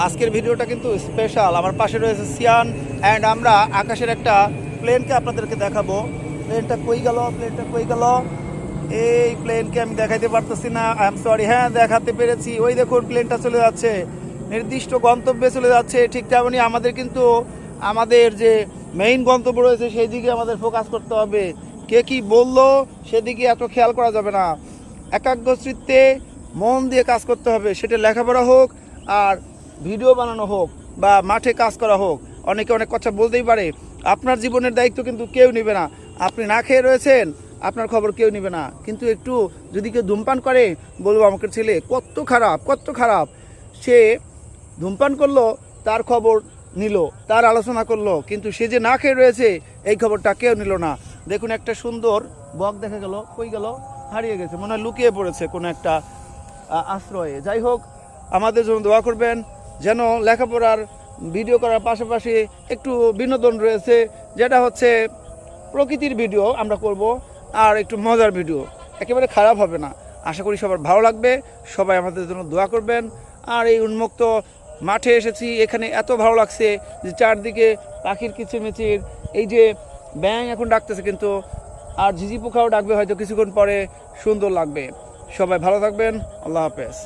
আজকের ভিডিওটা কিন্তু স্পেশাল। আমার পাশে রয়েছে সিয়ান অ্যান্ড আমরা আকাশের একটা প্লেনকে আপনাদেরকে দেখাবো। প্লেনটা কই গেল? এই প্লেনকে আমি দেখাইতে পারতেছি না, আই এম সরি। হ্যাঁ, দেখাতে পেরেছি। ওই দেখুন, প্লেনটা চলে যাচ্ছে, নির্দিষ্ট গন্তব্যে চলে যাচ্ছে। ঠিক তেমনই আমাদের কিন্তু আমাদের যে মেইন গন্তব্য রয়েছে সেই দিকে আমাদের ফোকাস করতে হবে। কে কি বললো সেদিকে এত খেয়াল করা যাবে না। একাগ্রচিত্তে মন দিয়ে কাজ করতে হবে, সেটা লেখাপড়া হোক আর ভিডিও বানানো হোক বা মাঠে কাজ করা হোক। অনেকে অনেক কথা বলতেই পারে, আপনার জীবনের দায়িত্ব কিন্তু কেউ নেবে না। আপনি না খেয়ে রয়েছেন, আপনার খবর কেউ নেবে না। কিন্তু একটু যদি কেউ ধূমপান করে, বলবো আমাকে ছেলে কত খারাপ। সে ধূমপান করলো, তার খবর নিল, তার আলোচনা করলো, কিন্তু সে যে না খেয়ে রয়েছে এই খবরটা কেউ নিল না। দেখুন, একটা সুন্দর বক দেখা গেল, কই গেল? হারিয়ে গেছে, মনে হয় লুকিয়ে পড়েছে কোনো একটা আশ্রয়ে। যাই হোক, আমাদের জন্য দোয়া করবেন যেন লেখাপড়ার ভিডিও করার পাশাপাশি একটু বিনোদন রয়েছে, যেটা হচ্ছে প্রকৃতির ভিডিও আমরা করব, আর একটু মজার ভিডিও, একেবারে খারাপ হবে না। আশা করি সবার ভালো লাগবে। সবাই আমাদের জন্য দোয়া করবেন। আর এই উন্মুক্ত মাঠে এসেছি, এখানে এত ভালো লাগছে যে চারদিকে পাখির কিচিরমিচির, এই যে ব্যাঙ এখন ডাকতেছে, কিন্তু আর ঝিঝি পোকাও ডাকবে হয়তো কিছুক্ষণ পরে, সুন্দর লাগবে। সবাই ভালো থাকবেন। আল্লাহ হাফেজ।